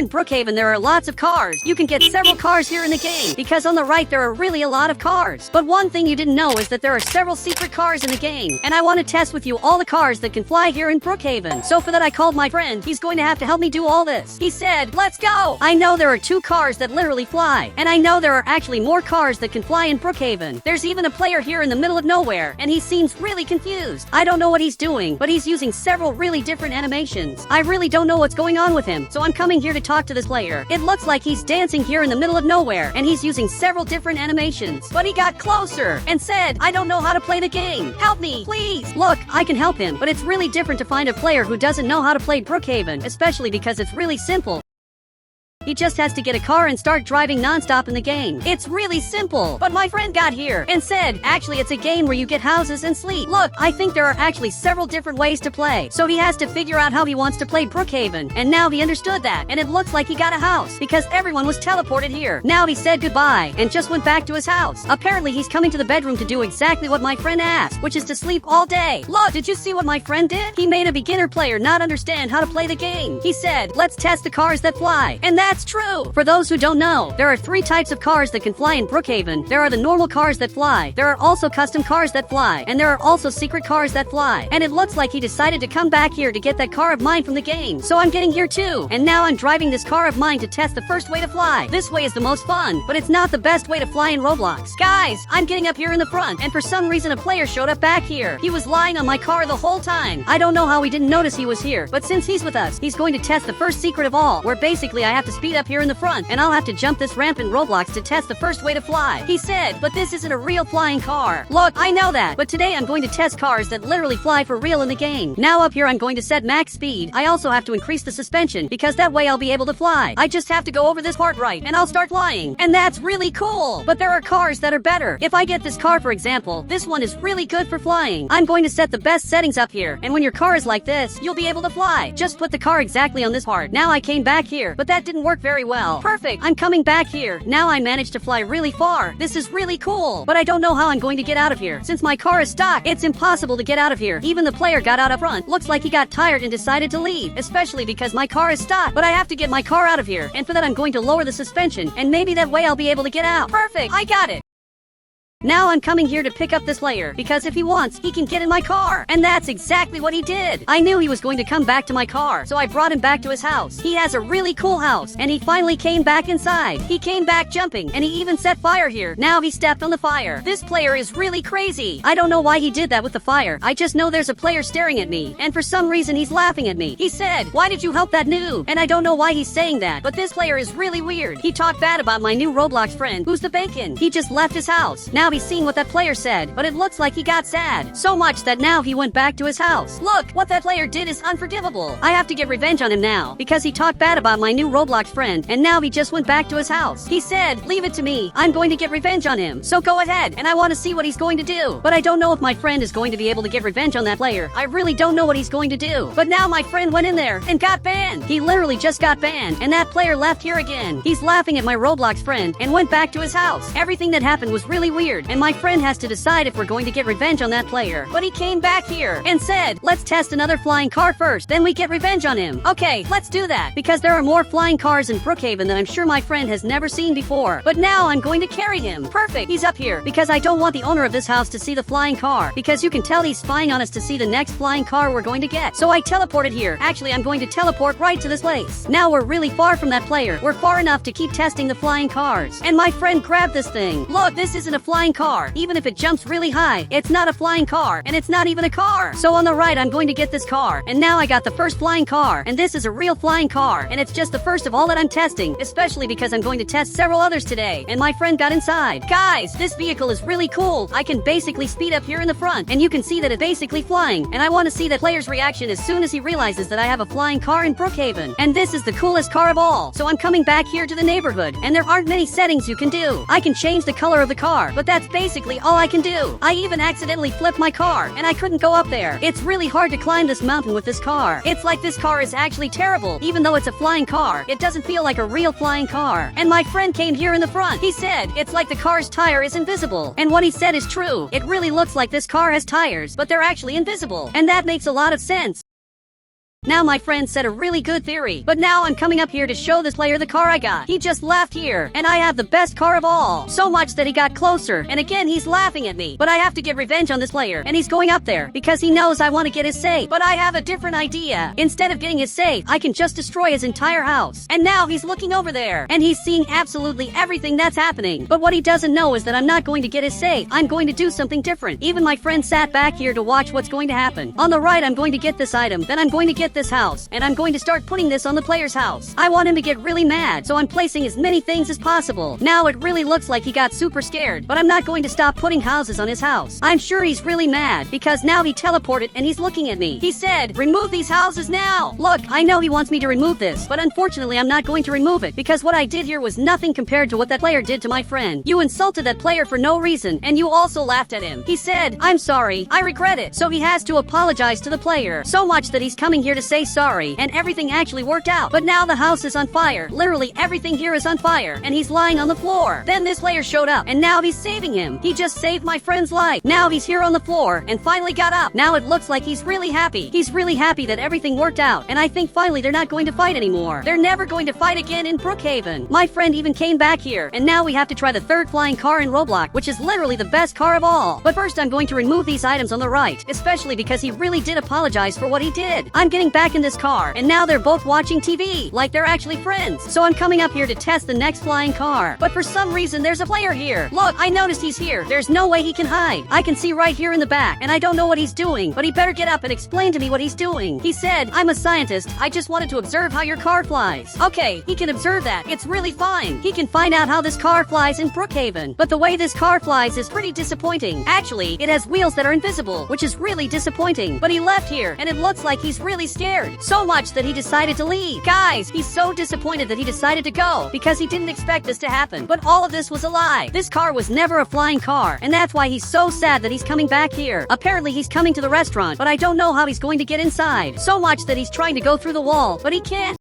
in Brookhaven there are lots of cars. You can get several cars here in the game, because on the right there are really a lot of cars. But one thing you didn't know is that there are several secret cars in the game, and I want to test with you all the cars that can fly here in Brookhaven. So for that I called my friend. He's going to have to help me do all this. He said, let's go! I know there are 2 cars that literally fly, and I know there are actually more cars that can fly in Brookhaven. There's even a player here in the middle of nowhere, and he seems really confused. I don't know what he's doing, but he's using several really different animations. I really don't know what's going on with him, so I'm coming here to talk to this player. It looks like he's dancing here in the middle of nowhere, and he's using several different animations. But he got closer and said, I don't know how to play the game. Help me, please. Look, I can help him, but it's really different to find a player who doesn't know how to play Brookhaven, especially because it's really simple. He just has to get a car and start driving non-stop in the game. It's really simple. But my friend got here and said, actually it's a game where you get houses and sleep. Look, I think there are actually several different ways to play. So he has to figure out how he wants to play Brookhaven. And now he understood that. And it looks like he got a house because everyone was teleported here. Now he said goodbye and just went back to his house. Apparently he's coming to the bedroom to do exactly what my friend asked, which is to sleep all day. Look, did you see what my friend did? He made a beginner player not understand how to play the game. He said, let's test the cars that fly. And that's true. For those who don't know, there are 3 types of cars that can fly in Brookhaven. There are the normal cars that fly, there are also custom cars that fly, and there are also secret cars that fly. And it looks like he decided to come back here to get that car of mine from the game. So I'm getting here too. And now I'm driving this car of mine to test the first way to fly. This way is the most fun, but it's not the best way to fly in Roblox. Guys, I'm getting up here in the front, and for some reason a player showed up back here. He was lying on my car the whole time. I don't know how he didn't notice he was here, but since he's with us, he's going to test the first secret of all, where basically I have to speed up here in the front, and I'll have to jump this ramp in Roblox to test the first way to fly. He said, but this isn't a real flying car. Look, I know that, but today I'm going to test cars that literally fly for real in the game. Now up here I'm going to set max speed. I also have to increase the suspension, because that way I'll be able to fly. I just have to go over this part right, and I'll start flying. And that's really cool. But there are cars that are better. If I get this car for example, this one is really good for flying. I'm going to set the best settings up here, and when your car is like this, you'll be able to fly. Just put the car exactly on this part. Now I came back here, but that didn't work very well. Perfect. I'm coming back here. Now I managed to fly really far. This is really cool. But I don't know how I'm going to get out of here. Since my car is stuck, it's impossible to get out of here. Even the player got out up front. Looks like he got tired and decided to leave. Especially because my car is stuck. But I have to get my car out of here. And for that I'm going to lower the suspension. And maybe that way I'll be able to get out. Perfect. I got it. Now I'm coming here to pick up this player, because if he wants, he can get in my car. And that's exactly what he did. I knew he was going to come back to my car, so I brought him back to his house. He has a really cool house, and he finally came back inside. He came back jumping, and he even set fire here. Now he stepped on the fire. This player is really crazy. I don't know why he did that with the fire. I just know there's a player staring at me, and for some reason he's laughing at me. He said, why did you help that noob? And I don't know why he's saying that, but this player is really weird. He talked bad about my new Roblox friend, who's the bacon. He just left his house. Now he's seeing what that player said, but it looks like he got sad. So much that now he went back to his house. Look, what that player did is unforgivable. I have to get revenge on him now, because he talked bad about my new Roblox friend, and now he just went back to his house. He said, leave it to me. I'm going to get revenge on him. So go ahead, and I want to see what he's going to do. But I don't know if my friend is going to be able to get revenge on that player. I really don't know what he's going to do. But now my friend went in there and got banned. He literally just got banned, and that player left here again. He's laughing at my Roblox friend and went back to his house. Everything that happened was really weird, and my friend has to decide if we're going to get revenge on that player. But he came back here and said, let's test another flying car first, then we get revenge on him. Okay, let's do that, because there are more flying cars in Brookhaven that I'm sure my friend has never seen before. But now I'm going to carry him. Perfect, he's up here, because I don't want the owner of this house to see the flying car, because you can tell he's spying on us to see the next flying car we're going to get. So I teleported here. Actually, I'm going to teleport right to this place. Now we're really far from that player. We're far enough to keep testing the flying cars. And my friend grabbed this thing. Look, this isn't a flying car. Even if it jumps really high, it's not a flying car, and it's not even a car. So on the right I'm going to get this car, and now I got the first flying car, and this is a real flying car, and it's just the first of all that I'm testing, especially because I'm going to test several others today. And my friend got inside. Guys, this vehicle is really cool. I can basically speed up here in the front, and you can see that it's basically flying, and I want to see that player's reaction as soon as he realizes that I have a flying car in Brookhaven. And this is the coolest car of all. So I'm coming back here to the neighborhood, and there aren't many settings you can do. I can change the color of the car, but that's basically all I can do. I even accidentally flipped my car, and I couldn't go up there. It's really hard to climb this mountain with this car. It's like this car is actually terrible. Even though it's a flying car, it doesn't feel like a real flying car. And my friend came here in the front. He said, it's like the car's tire is invisible. And what he said is true. It really looks like this car has tires, but they're actually invisible. And that makes a lot of sense. Now my friend said a really good theory, but now I'm coming up here to show this player the car I got. He just laughed here, and I have the best car of all. So much that he got closer, and again he's laughing at me. But I have to get revenge on this player, and he's going up there, because he knows I want to get his safe. But I have a different idea. Instead of getting his safe, I can just destroy his entire house. And now he's looking over there, and he's seeing absolutely everything that's happening. But what he doesn't know is that I'm not going to get his safe. I'm going to do something different. Even my friend sat back here to watch what's going to happen. On the right, I'm going to get this item, then I'm going to get this house, and I'm going to start putting this on the player's house. I want him to get really mad, so I'm placing as many things as possible. Now it really looks like he got super scared, but I'm not going to stop putting houses on his house. I'm sure he's really mad, because now he teleported and he's looking at me. He said, "Remove these houses now." Look, I know he wants me to remove this, but unfortunately I'm not going to remove it, because what I did here was nothing compared to what that player did to my friend. You insulted that player for no reason, and you also laughed at him. He said, "I'm sorry, I regret it." So he has to apologize to the player, so much that he's coming here to say sorry, and everything actually worked out. But now the house is on fire. Literally everything here is on fire, and he's lying on the floor. Then this player showed up, and now he's saving him. He just saved my friend's life. Now he's here on the floor, and finally got up. Now it looks like he's really happy. He's really happy that everything worked out, and I think finally they're not going to fight anymore. They're never going to fight again in Brookhaven. My friend even came back here, and now we have to try the third flying car in Roblox, which is literally the best car of all. But first I'm going to remove these items on the right, especially because he really did apologize for what he did. I'm getting back in this car, and now they're both watching TV, like they're actually friends. So I'm coming up here to test the next flying car. But for some reason, there's a player here. Look, I noticed he's here. There's no way he can hide. I can see right here in the back, and I don't know what he's doing, but he better get up and explain to me what he's doing. He said, "I'm a scientist. I just wanted to observe how your car flies." Okay, he can observe that. It's really fine. He can find out how this car flies in Brookhaven. But the way this car flies is pretty disappointing. Actually, it has wheels that are invisible, which is really disappointing. But he left here, and it looks like he's really scared. So much that he decided to leave. Guys, he's so disappointed that he decided to go, because he didn't expect this to happen. But all of this was a lie. This car was never a flying car, and that's why he's so sad that he's coming back here. Apparently he's coming to the restaurant, but I don't know how he's going to get inside. So much that he's trying to go through the wall, but he can't.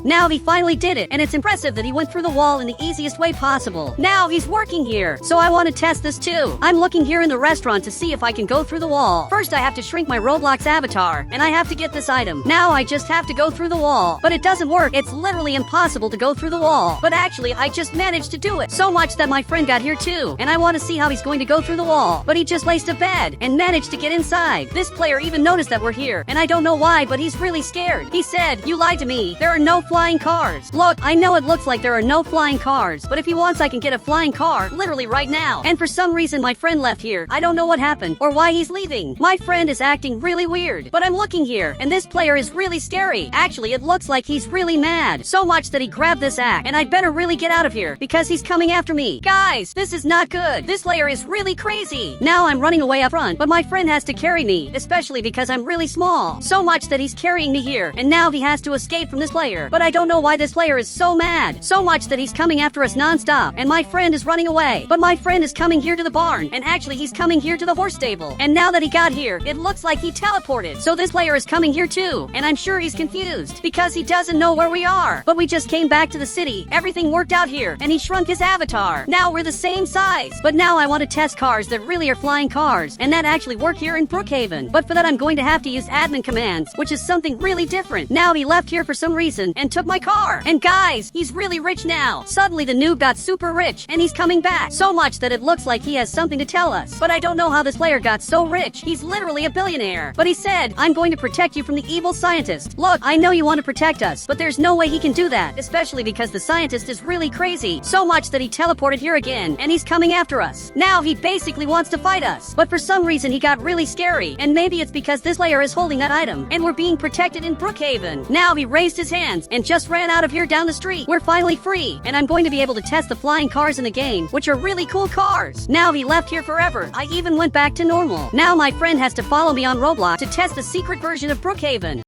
Now he finally did it, and it's impressive that he went through the wall in the easiest way possible. Now he's working here, so I want to test this too. I'm looking here in the restaurant to see if I can go through the wall. First I have to shrink my Roblox avatar, and I have to get this item. Now I just have to go through the wall, but it doesn't work. It's literally impossible to go through the wall. But actually I just managed to do it. So much that my friend got here too, and I want to see how he's going to go through the wall. But he just placed a bed, and managed to get inside. This player even noticed that we're here, and I don't know why, but he's really scared. He said, "You lied to me. There are no flying cars." Look, I know it looks like there are no flying cars, but if he wants I can get a flying car literally right now. And for some reason my friend left here. I don't know what happened or why he's leaving. My friend is acting really weird, but I'm looking here, and this player is really scary. Actually, it looks like he's really mad. So much that he grabbed this axe, and I'd better really get out of here, because he's coming after me. Guys, this is not good. This player is really crazy. Now I'm running away up front, but my friend has to carry me, especially because I'm really small. So much that he's carrying me here, and now he has to escape from this player. But I don't know why this player is so mad. So much that he's coming after us non-stop, and my friend is running away. But my friend is coming here to the barn, and actually he's coming here to the horse stable. And now that he got here, it looks like he teleported. So this player is coming here too, and I'm sure he's confused, because he doesn't know where we are. But we just came back to the city. Everything worked out here, and he shrunk his avatar. Now we're the same size. But now I want to test cars that really are flying cars, and that actually work here in Brookhaven. But for that I'm going to have to use admin commands, which is something really different. Now he left here for some reason, and took my car. And guys, he's really rich now. Suddenly the noob got super rich, and he's coming back. So much that it looks like he has something to tell us. But I don't know how this player got so rich. He's literally a billionaire. But he said, "I'm going to protect you from the evil scientist." Look, I know you want to protect us, but there's no way he can do that, especially because the scientist is really crazy. So much that he teleported here again, and he's coming after us. Now he basically wants to fight us. But for some reason he got really scary, and maybe it's because this player is holding that item, and we're being protected in Brookhaven. Now he raised his hands, and just ran out of here down the street. We're finally free, and I'm going to be able to test the flying cars in the game, which are really cool cars. Now he left here forever. I even went back to normal. Now my friend has to follow me on Roblox to test the secret version of Brookhaven.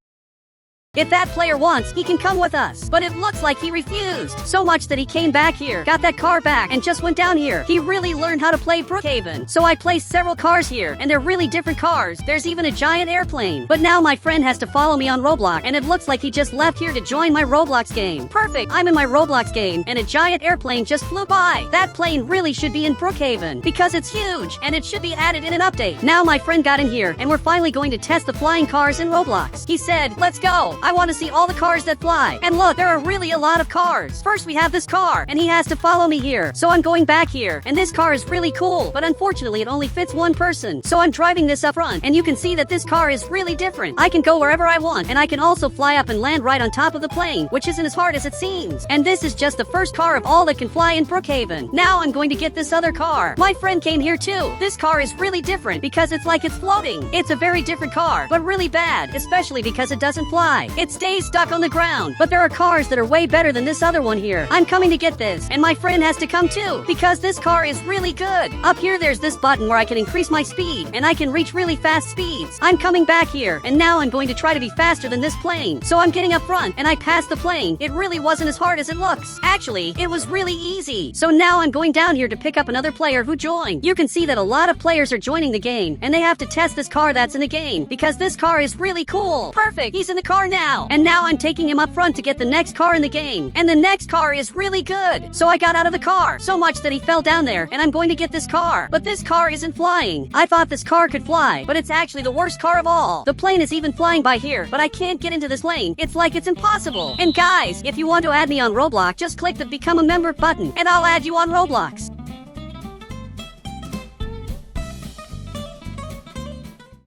If that player wants, he can come with us. But it looks like he refused. So much that he came back here, got that car back, and just went down here. He really learned how to play Brookhaven. So I placed several cars here, and they're really different cars. There's even a giant airplane. But now my friend has to follow me on Roblox, and it looks like he just left here to join my Roblox game. Perfect! I'm in my Roblox game, and a giant airplane just flew by. That plane really should be in Brookhaven, because it's huge, and it should be added in an update. Now my friend got in here, and we're finally going to test the flying cars in Roblox. He said, let's go. I want to see all the cars that fly. And look, there are really a lot of cars. First we have this car, and he has to follow me here. So I'm going back here, and this car is really cool, but unfortunately it only fits one person. So I'm driving this up front, and you can see that this car is really different. I can go wherever I want, and I can also fly up and land right on top of the plane, which isn't as hard as it seems. And this is just the first car of all that can fly in Brookhaven. Now I'm going to get this other car. My friend came here too. This car is really different because it's like it's floating. It's a very different car, but really bad, especially because it doesn't fly. It stays stuck on the ground. But there are cars that are way better than this other one here. I'm coming to get this, and my friend has to come too, because this car is really good. Up here there's this button where I can increase my speed, and I can reach really fast speeds. I'm coming back here, and now I'm going to try to be faster than this plane. So I'm getting up front, and I passed the plane. It really wasn't as hard as it looks. Actually, it was really easy. So now I'm going down here to pick up another player who joined. You can see that a lot of players are joining the game, and they have to test this car that's in the game, because this car is really cool. Perfect, he's in the car now. And now I'm taking him up front to get the next car in the game. And the next car is really good. So I got out of the car, so much that he fell down there, and I'm going to get this car. But this car isn't flying. I thought this car could fly, but it's actually the worst car of all. The plane is even flying by here, but I can't get into this lane. It's like it's impossible. And guys, if you want to add me on Roblox, just click the Become a Member button, and I'll add you on Roblox.